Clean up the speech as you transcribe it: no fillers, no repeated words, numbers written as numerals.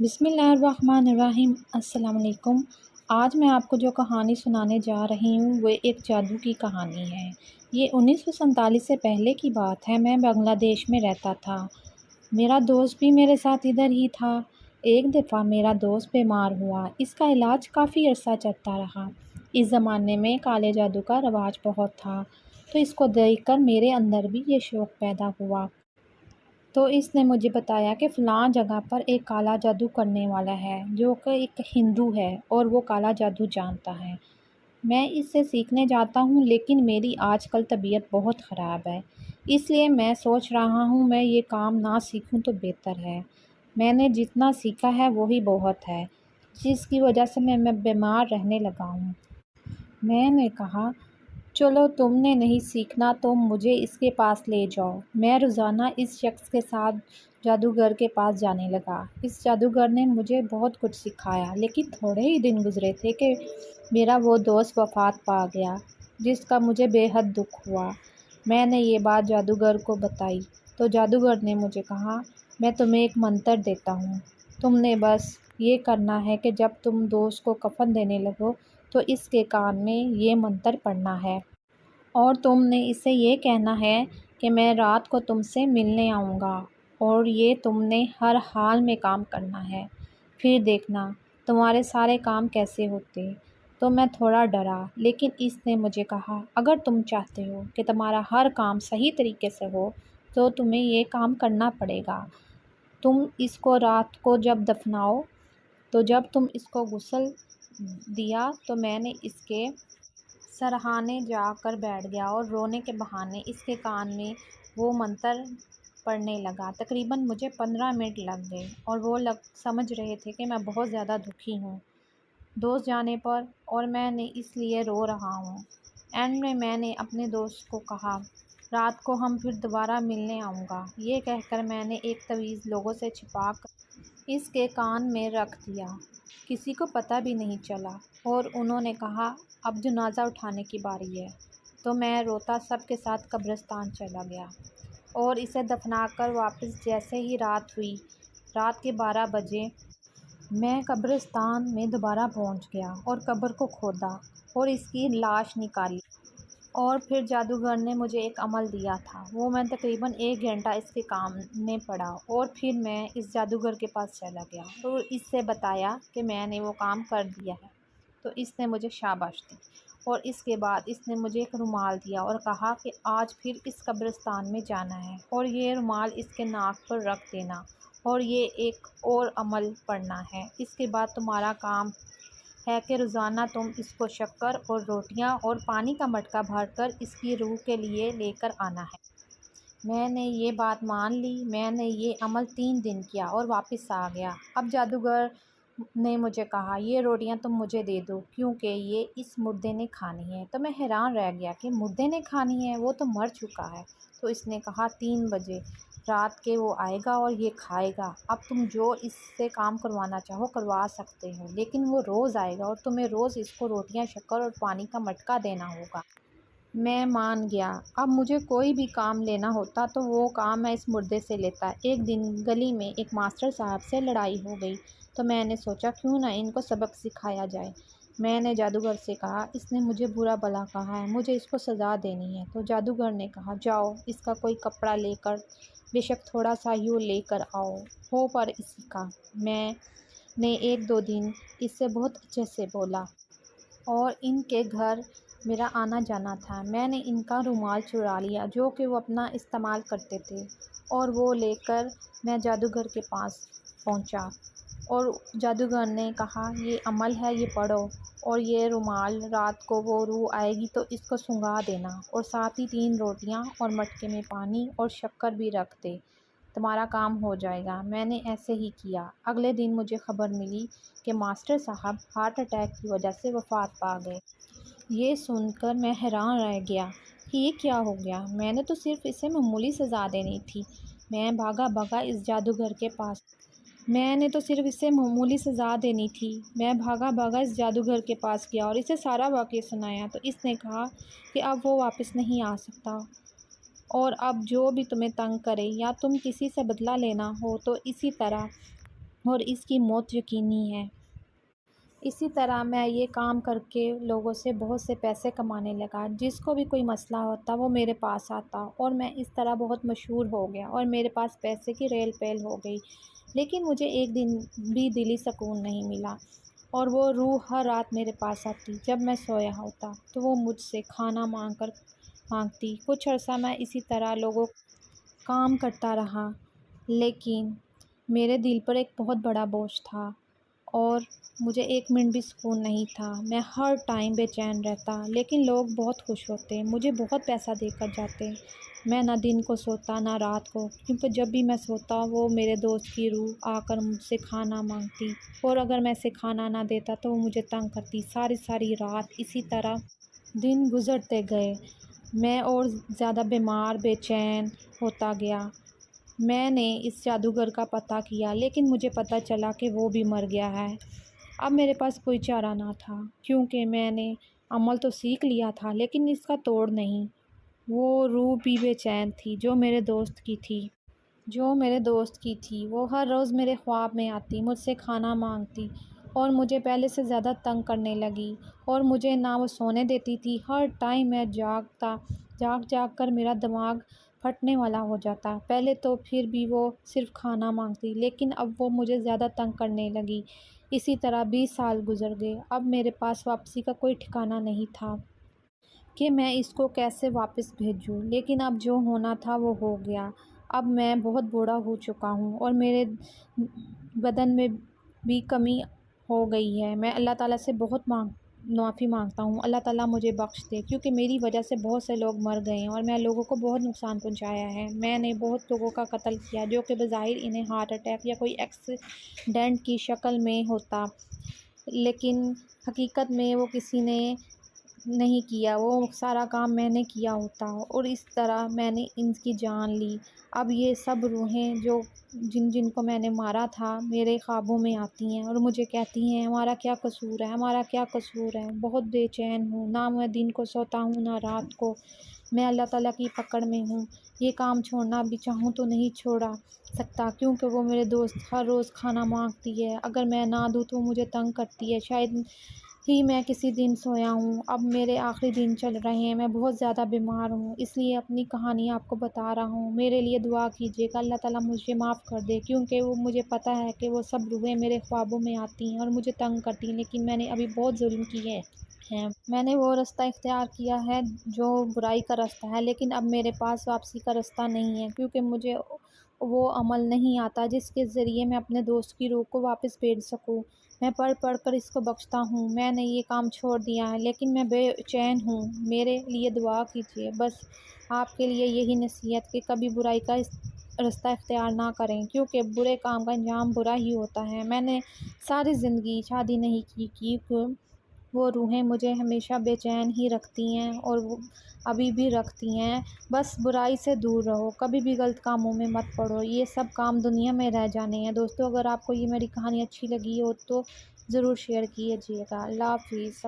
بسم اللہ الرحمن الرحیم۔ السلام علیکم۔ آج میں آپ کو جو کہانی سنانے جا رہی ہوں وہ ایک جادو کی کہانی ہے۔ یہ 1947 سے پہلے کی بات ہے۔ میں بنگلہ دیش میں رہتا تھا۔ میرا دوست بھی میرے ساتھ ادھر ہی تھا۔ ایک دفعہ میرا دوست بیمار ہوا۔ اس کا علاج کافی عرصہ چلتا رہا۔ اس زمانے میں کالے جادو کا رواج بہت تھا، تو اس کو دیکھ کر میرے اندر بھی یہ شوق پیدا ہوا۔ تو اس نے مجھے بتایا کہ فلاں جگہ پر ایک کالا جادو کرنے والا ہے جو کہ ایک ہندو ہے اور وہ کالا جادو جانتا ہے۔ میں اس سے سیکھنے جاتا ہوں، لیکن میری آج کل طبیعت بہت خراب ہے، اس لیے میں سوچ رہا ہوں میں یہ کام نہ سیکھوں تو بہتر ہے۔ میں نے جتنا سیکھا ہے وہی بہت ہے، جس کی وجہ سے میں بیمار رہنے لگا ہوں۔ میں نے کہا، چلو تم نے نہیں سیکھنا تو مجھے اس کے پاس لے جاؤ۔ میں روزانہ اس شخص کے ساتھ جادوگر کے پاس جانے لگا۔ اس جادوگر نے مجھے بہت کچھ سکھایا، لیکن تھوڑے ہی دن گزرے تھے کہ میرا وہ دوست وفات پا گیا، جس کا مجھے بے حد دکھ ہوا۔ میں نے یہ بات جادوگر کو بتائی تو جادوگر نے مجھے کہا، میں تمہیں ایک منتر دیتا ہوں، تم نے بس یہ کرنا ہے کہ جب تم دوست کو کفن دینے لگو تو اس کے کان میں یہ منتر پڑھنا ہے۔ اور تم نے اسے یہ کہنا ہے کہ میں رات کو تم سے ملنے آؤں گا، اور یہ تم نے ہر حال میں کام کرنا ہے۔ پھر دیکھنا تمہارے سارے کام کیسے ہوتے۔ تو میں تھوڑا ڈرا، لیکن اس نے مجھے کہا، اگر تم چاہتے ہو کہ تمہارا ہر کام صحیح طریقے سے ہو تو تمہیں یہ کام کرنا پڑے گا۔ تم اس کو رات کو جب دفناؤ تو جب تم اس کو غسل دیا تو میں نے اس کے سرہانے جا کر بیٹھ گیا اور رونے کے بہانے اس کے کان میں وہ منتر پڑھنے لگا۔ تقریباً مجھے 15 منٹ لگ گئے اور وہ سمجھ رہے تھے کہ میں بہت زیادہ دکھی ہوں دوست جانے پر، اور میں نے اس لیے رو رہا ہوں۔ اینڈ میں نے اپنے دوست کو کہا، رات کو ہم پھر دوبارہ ملنے آؤں گا۔ یہ کہہ کر میں نے ایک تعویذ لوگوں سے چھپا کر اس کے کان میں رکھ دیا۔ کسی کو پتہ بھی نہیں چلا، اور انہوں نے کہا، اب جنازہ اٹھانے کی باری ہے۔ تو میں روتا سب کے ساتھ قبرستان چلا گیا اور اسے دفنا کر واپس جیسے ہی رات ہوئی، رات کے 12 بجے، میں قبرستان میں دوبارہ پہنچ گیا اور قبر کو کھودا اور اس کی لاش نکالی۔ اور پھر جادوگر نے مجھے ایک عمل دیا تھا، وہ میں تقریباً 1 گھنٹہ اس کے کام میں پڑا، اور پھر میں اس جادوگر کے پاس چلا گیا اور اس سے بتایا کہ میں نے وہ کام کر دیا ہے۔ تو اس نے مجھے شاباش دی، اور اس کے بعد اس نے مجھے ایک رومال دیا اور کہا کہ آج پھر اس قبرستان میں جانا ہے اور یہ رومال اس کے ناک پر رکھ دینا، اور یہ ایک اور عمل پڑھنا ہے۔ اس کے بعد تمہارا کام ہے کہ روزانہ تم اس کو شکر اور روٹیاں اور پانی کا مٹکا بھر کر اس کی روح کے لیے لے کر آنا ہے۔ میں نے یہ بات مان لی۔ میں نے یہ عمل 3 دن کیا اور واپس آ گیا۔ اب جادوگر نے مجھے کہا، یہ روٹیاں تم مجھے دے دو کیونکہ یہ اس مردے نے کھانی ہے۔ تو میں حیران رہ گیا کہ مردے نے کھانی ہے، وہ تو مر چکا ہے۔ تو اس نے کہا، 3 بجے رات کے وہ آئے گا اور یہ کھائے گا۔ اب تم جو اس سے کام کروانا چاہو کروا سکتے ہو، لیکن وہ روز آئے گا اور تمہیں روز اس کو روٹیاں، شکر اور پانی کا مٹکا دینا ہوگا۔ میں مان گیا۔ اب مجھے کوئی بھی کام لینا ہوتا تو وہ کام میں اس مردے سے لیتا۔ ایک دن گلی میں ایک ماسٹر صاحب سے لڑائی ہو گئی، تو میں نے سوچا کیوں نہ ان کو سبق سکھایا جائے۔ میں نے جادوگر سے کہا، اس نے مجھے برا بھلا کہا ہے، مجھے اس کو سزا دینی ہے۔ تو جادوگر نے کہا، جاؤ اس کا کوئی کپڑا لے کر، بے شک تھوڑا سا یوں لے کر آؤ ہو پر اسی کا۔ میں نے 1-2 دن اس سے بہت اچھے سے بولا، اور ان کے گھر میرا آنا جانا تھا۔ میں نے ان کا رومال چرا لیا جو کہ وہ اپنا استعمال کرتے تھے، اور وہ لے کر میں جادوگر کے پاس پہنچا، اور جادوگر نے کہا، یہ عمل ہے، یہ پڑھو، اور یہ رومال رات کو وہ روح آئے گی تو اس کو سنگھا دینا، اور ساتھ ہی 3 روٹیاں اور مٹکے میں پانی اور شکر بھی رکھ دے، تمہارا کام ہو جائے گا۔ میں نے ایسے ہی کیا۔ اگلے دن مجھے خبر ملی کہ ماسٹر صاحب ہارٹ اٹیک کی وجہ سے وفات پا گئے۔ یہ سن کر میں حیران رہ گیا کہ یہ کیا ہو گیا۔ میں نے تو صرف اسے معمولی سزا دینی تھی۔ میں بھاگا اس جادوگر کے پاس۔ میں نے تو صرف اسے معمولی سزا دینی تھی۔ میں بھاگا اس جادوگر کے پاس گیا اور اسے سارا واقعہ سنایا۔ تو اس نے کہا کہ اب وہ واپس نہیں آ سکتا، اور اب جو بھی تمہیں تنگ کرے یا تم کسی سے بدلہ لینا ہو تو اسی طرح اور اس کی موت یقینی ہے۔ اسی طرح میں یہ کام کر کے لوگوں سے بہت سے پیسے کمانے لگا۔ جس کو بھی کوئی مسئلہ ہوتا وہ میرے پاس آتا اور میں اس طرح بہت مشہور ہو گیا اور میرے پاس پیسے کی ریل پیل ہو گئی۔ لیکن مجھے ایک دن بھی دلی سکون نہیں ملا اور وہ روح ہر رات میرے پاس آتی۔ جب میں سویا ہوتا تو وہ مجھ سے کھانا مانگتی۔ کچھ عرصہ میں اسی طرح لوگوں کام کرتا رہا، لیکن میرے دل پر ایک بہت بڑا بوجھ تھا اور مجھے ایک منٹ بھی سکون نہیں تھا۔ میں ہر ٹائم بے چین رہتا، لیکن لوگ بہت خوش ہوتے، مجھے بہت پیسہ دے کر جاتے۔ میں نہ دن کو سوتا نہ رات کو، کیونکہ جب بھی میں سوتا وہ میرے دوست کی روح آ کر مجھ سے کھانا مانگتی اور اگر میں اسے کھانا نہ دیتا تو وہ مجھے تنگ کرتی۔ ساری رات اسی طرح دن گزرتے گئے۔ میں اور زیادہ بیمار بے چین ہوتا گیا۔ میں نے اس جادوگر کا پتہ کیا، لیکن مجھے پتہ چلا کہ وہ بھی مر گیا ہے۔ اب میرے پاس کوئی چارہ نہ تھا، کیونکہ میں نے عمل تو سیکھ لیا تھا لیکن اس کا توڑ نہیں۔ وہ روح بھی بے چین تھی جو میرے دوست کی تھی۔ وہ ہر روز میرے خواب میں آتی، مجھ سے کھانا مانگتی اور مجھے پہلے سے زیادہ تنگ کرنے لگی اور مجھے نہ وہ سونے دیتی تھی۔ ہر ٹائم میں جاگ کر میرا دماغ پھٹنے والا ہو جاتا۔ پہلے تو پھر بھی وہ صرف کھانا مانگتی، لیکن اب وہ مجھے زیادہ تنگ کرنے لگی۔ اسی طرح 20 سال گزر گئے۔ اب میرے پاس واپسی کا کوئی ٹھکانہ نہیں تھا کہ میں اس کو کیسے واپس بھیجوں، لیکن اب جو ہونا تھا وہ ہو گیا۔ اب میں بہت بوڑھا ہو چکا ہوں اور میرے بدن میں بھی کمی ہو گئی ہے۔ میں اللہ تعالیٰ سے بہت معافی مانگتا ہوں۔ اللہ تعالیٰ مجھے بخش دے، کیونکہ میری وجہ سے بہت سے لوگ مر گئے ہیں اور میں لوگوں کو بہت نقصان پہنچایا ہے۔ میں نے بہت لوگوں کا قتل کیا جو کہ بظاہر انہیں ہارٹ اٹیک یا کوئی ایکسیڈنٹ کی شکل میں ہوتا، لیکن حقیقت میں وہ کسی نے نہیں کیا، وہ سارا کام میں نے کیا ہوتا اور اس طرح میں نے ان کی جان لی۔ اب یہ سب روحیں جو جن کو میں نے مارا تھا میرے خوابوں میں آتی ہیں اور مجھے کہتی ہیں ہمارا کیا قصور ہے، ہمارا کیا قصور ہے۔ بہت بے چین ہوں، نہ میں دن کو سوتا ہوں نہ رات کو۔ میں اللہ تعالیٰ کی پکڑ میں ہوں۔ یہ کام چھوڑنا بھی چاہوں تو نہیں چھوڑا سکتا، کیونکہ وہ میرے دوست ہر روز کھانا مانگتی ہے، اگر میں نہ دوں تو وہ مجھے تنگ کرتی ہے۔ شاید ہی میں کسی دن سویا ہوں۔ اب میرے آخری دن چل رہے ہیں، میں بہت زیادہ بیمار ہوں، اس لیے اپنی کہانی آپ کو بتا رہا ہوں۔ میرے لیے دعا کیجیے گا، اللہ تعالیٰ مجھے معاف کر دے، کیونکہ مجھے پتہ ہے کہ وہ سب روحیں میرے خوابوں میں آتی ہیں اور مجھے تنگ کرتی ہیں، لیکن میں نے ابھی بہت ظلم کیے ہیں۔ میں نے وہ راستہ اختیار کیا ہے جو برائی کا راستہ ہے، لیکن اب میرے پاس واپسی کا راستہ نہیں ہے، کیونکہ مجھے وہ عمل نہیں آتا جس کے ذریعے میں اپنے دوست کی روح کو واپس بھیج سکوں۔ میں پڑھ کر اس کو بخشتا ہوں۔ میں نے یہ کام چھوڑ دیا ہے، لیکن میں بے چین ہوں۔ میرے لیے دعا کیجیے۔ بس آپ کے لیے یہی نصیحت کہ کبھی برائی کا راستہ اختیار نہ کریں، کیونکہ برے کام کا انجام برا ہی ہوتا ہے۔ میں نے ساری زندگی شادی نہیں کی کیونکہ وہ روحیں مجھے ہمیشہ بے چین ہی رکھتی ہیں اور وہ ابھی بھی رکھتی ہیں۔ بس برائی سے دور رہو، کبھی بھی غلط کاموں میں مت پڑو، یہ سب کام دنیا میں رہ جانے ہیں۔ دوستو، اگر آپ کو یہ میری کہانی اچھی لگی ہو تو ضرور شیئر کیجیے گا۔ اللہ حافظ۔